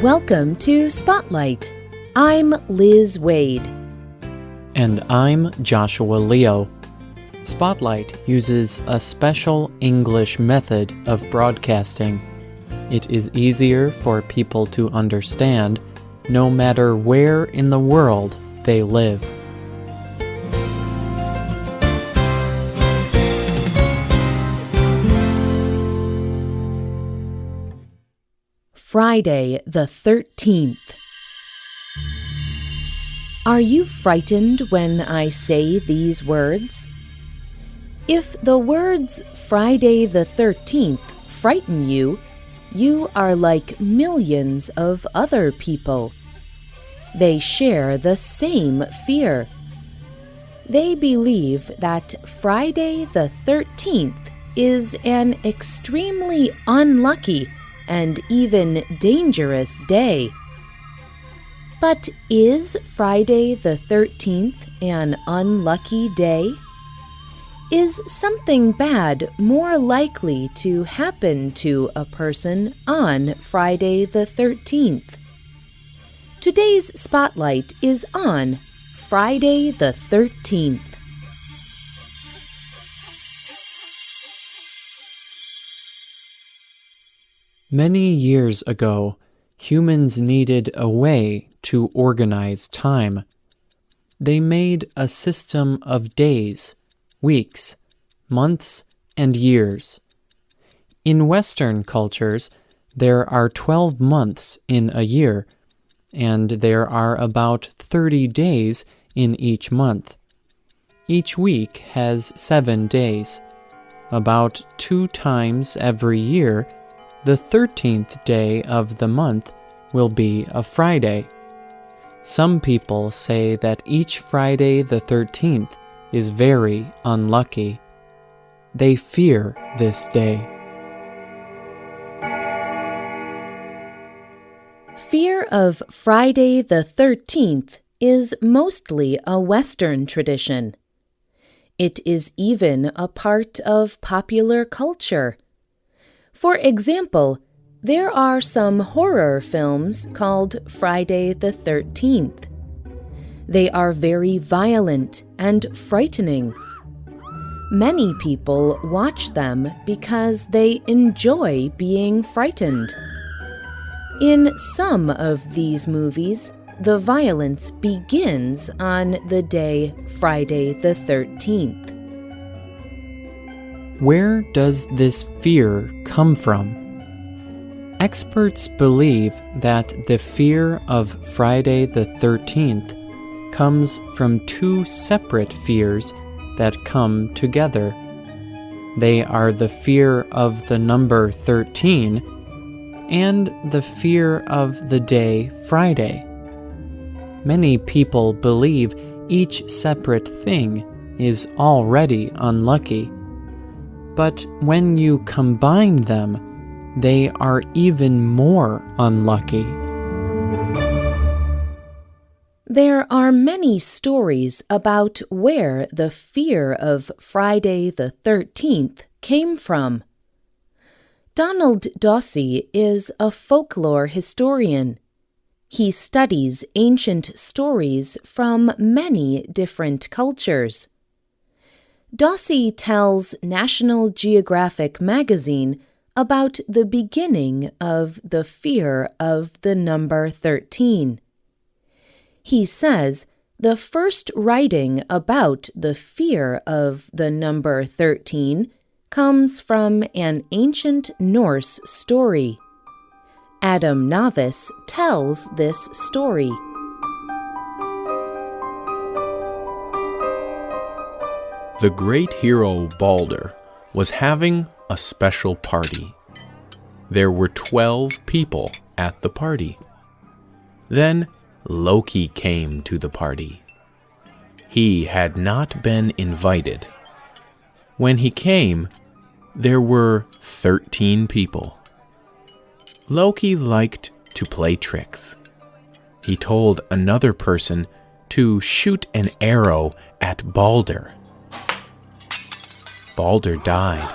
Welcome to Spotlight. I'm Liz Waid. And I'm Joshua Leo. Spotlight uses a special English method of broadcasting. It is easier for people to understand no matter where in the world they live. Friday the 13th. Are you frightened when I say these words? If the words Friday the 13th frighten you, you are like millions of other people. They share the same fear. They believe that Friday the 13th is an extremely unlucky and even dangerous day. But is Friday the 13th an unlucky day? Is something bad more likely to happen to a person on Friday the 13th? Today's spotlight is on Friday the 13th. Many years ago, humans needed a way to organize time. They made a system of days, weeks, months, and years. In Western cultures, there are 12 months in a year, and there are about 30 days in each month. Each week has 7 days. About 2 times every year, the 13th day of the month will be a Friday. Some people say that each Friday the 13th is very unlucky. They fear this day. Fear of Friday the 13th is mostly a Western tradition. It is even a part of popular culture. For example, there are some horror films called Friday the 13th. They are very violent and frightening. Many people watch them because they enjoy being frightened. In some of these movies, the violence begins on the day Friday the 13th. Where does this fear come from? Experts believe that the fear of Friday the 13th comes from 2 separate fears that come together. They are the fear of the number 13 and the fear of the day Friday. Many people believe each separate thing is already unlucky. But when you combine them, they are even more unlucky. There are many stories about where the fear of Friday the 13th came from. Donald Dossie is a folklore historian. He studies ancient stories from many different cultures. Dossie tells National Geographic magazine about the beginning of the fear of the number 13. He says the first writing about the fear of the number 13 comes from an ancient Norse story. Adam Navis tells this story. The great hero Balder was having a special party. There were 12 people at the party. Then Loki came to the party. He had not been invited. When he came, there were 13 people. Loki liked to play tricks. He told another person to shoot an arrow at Balder. Balder died,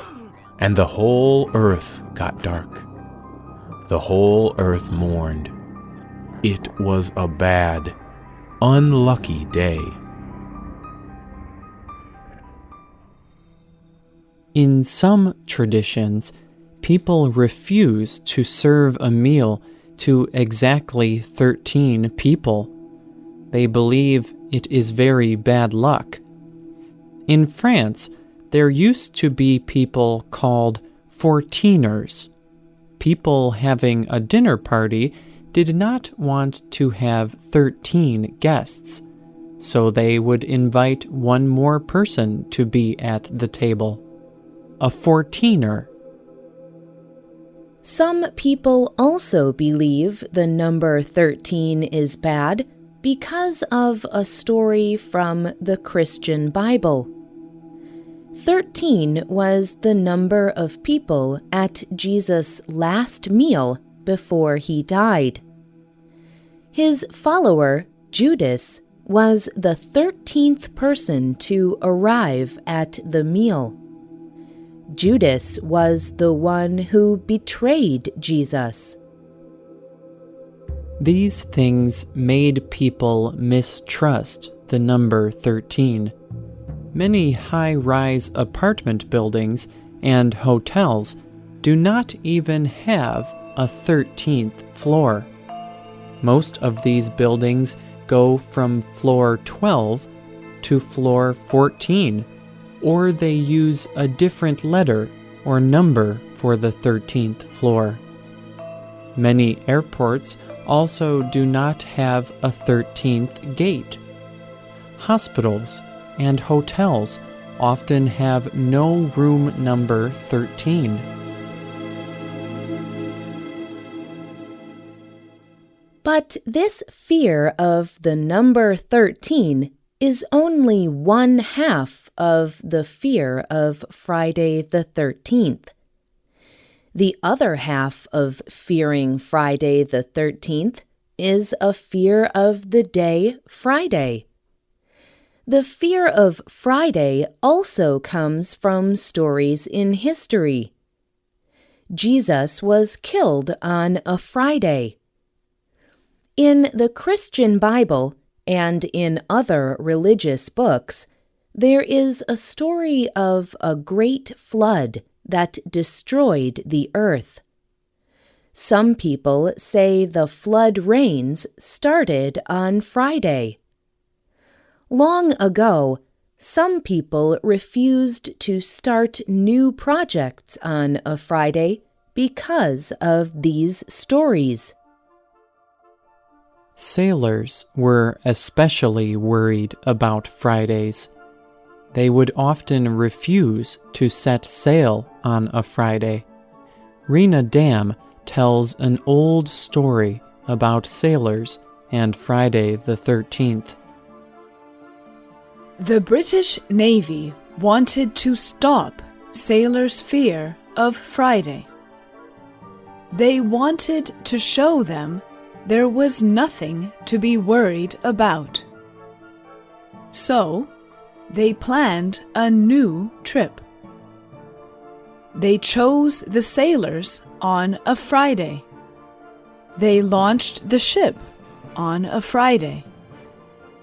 and the whole earth got dark. The whole earth mourned. It was a bad, unlucky day. In some traditions, people refuse to serve a meal to exactly 13 people. They believe it is very bad luck. In France, there used to be people called 14ers. People having a dinner party did not want to have 13 guests, so they would invite one more person to be at the table. A 14er. Some people also believe the number 13 is bad because of a story from the Christian Bible. 13 was the number of people at Jesus' last meal before he died. His follower, Judas, was the 13th person to arrive at the meal. Judas was the one who betrayed Jesus. These things made people mistrust the number 13. Many high-rise apartment buildings and hotels do not even have a 13th floor. Most of these buildings go from floor 12 to floor 14, or they use a different letter or number for the 13th floor. Many airports also do not have a 13th gate. Hospitals and hotels often have no room number 13. But this fear of the number 13 is only one half of the fear of Friday the 13th. The other half of fearing Friday the 13th is a fear of the day Friday. The fear of Friday also comes from stories in history. Jesus was killed on a Friday. In the Christian Bible and in other religious books, there is a story of a great flood that destroyed the earth. Some people say the flood rains started on Friday. Long ago, some people refused to start new projects on a Friday because of these stories. Sailors were especially worried about Fridays. They would often refuse to set sail on a Friday. Rina Dam tells an old story about sailors and Friday the 13th. The British Navy wanted to stop sailors' fear of Friday. They wanted to show them there was nothing to be worried about. So, they planned a new trip. They chose the sailors on a Friday. They launched the ship on a Friday.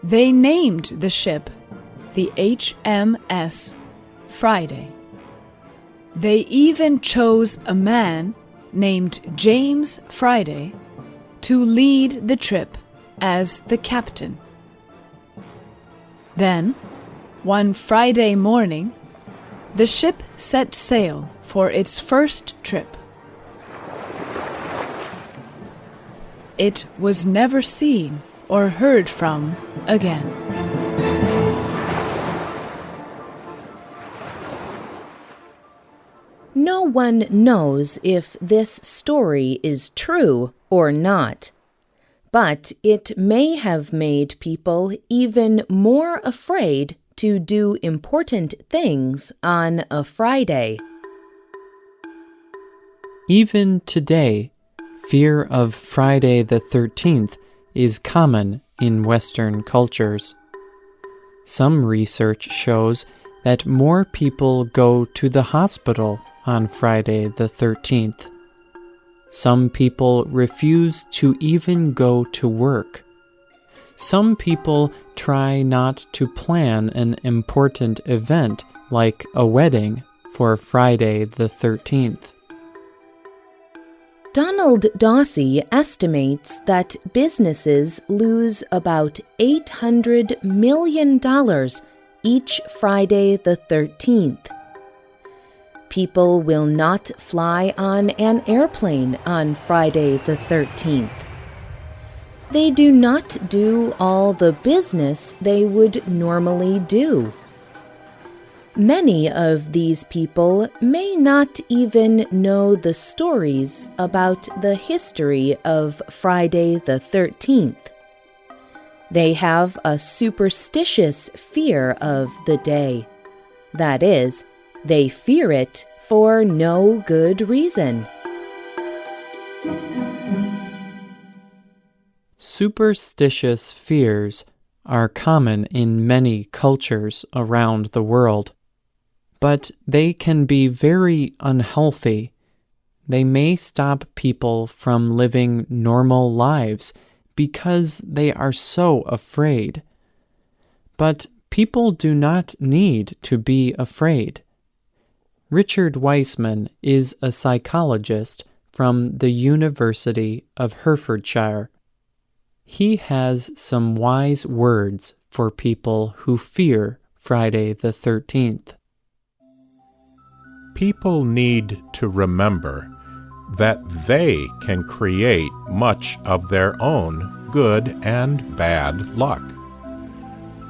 They named the ship the HMS Friday. They even chose a man named James Friday to lead the trip as the captain. Then, one Friday morning, the ship set sail for its first trip. It was never seen or heard from again. No one knows if this story is true or not, but it may have made people even more afraid to do important things on a Friday. Even today, fear of Friday the 13th is common in Western cultures. Some research shows that more people go to the hospital on Friday the 13th. Some people refuse to even go to work. Some people try not to plan an important event like a wedding for Friday the 13th. Donald Dawsey estimates that businesses lose about $800 million each Friday the 13th. People will not fly on an airplane on Friday the 13th. They do not do all the business they would normally do. Many of these people may not even know the stories about the history of Friday the 13th. They have a superstitious fear of the day. That is, they fear it for no good reason. Superstitious fears are common in many cultures around the world, but they can be very unhealthy. They may stop people from living normal lives because they are so afraid. But people do not need to be afraid. Richard Weissman is a psychologist from the University of Hertfordshire. He has some wise words for people who fear Friday the 13th. People need to remember that they can create much of their own good and bad luck,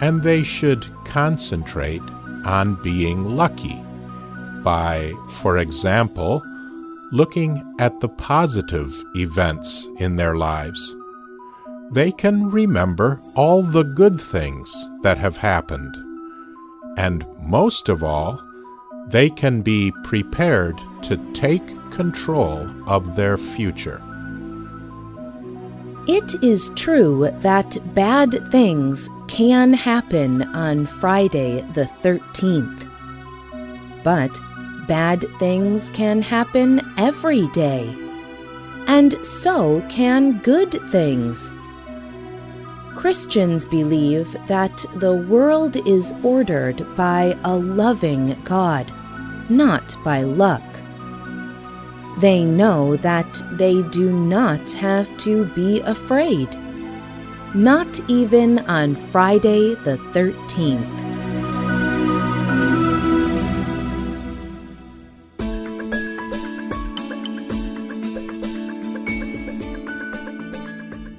and they should concentrate on being lucky by, for example, looking at the positive events in their lives. They can remember all the good things that have happened, and most of all, they can be prepared to take control of their future. It is true that bad things can happen on Friday the 13th. But bad things can happen every day. And so can good things. Christians believe that the world is ordered by a loving God, not by luck. They know that they do not have to be afraid, not even on Friday the 13th.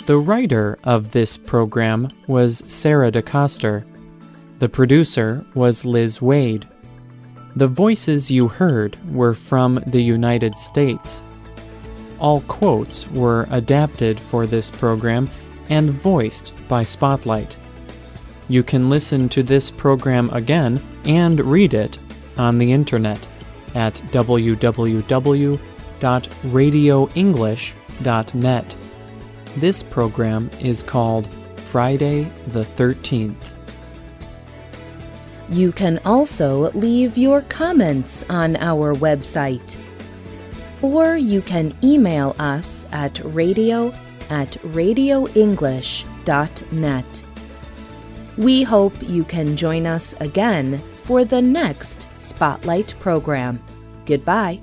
The writer of this program was Sarah DeCoster. The producer was Liz Waid. The voices you heard were from the United States. All quotes were adapted for this program and voiced by Spotlight. You can listen to this program again and read it on the internet at www.radioenglish.net. This program is called Friday the 13th. You can also leave your comments on our website. Or you can email us at radio@radioenglish.net. We hope you can join us again for the next Spotlight program. Goodbye.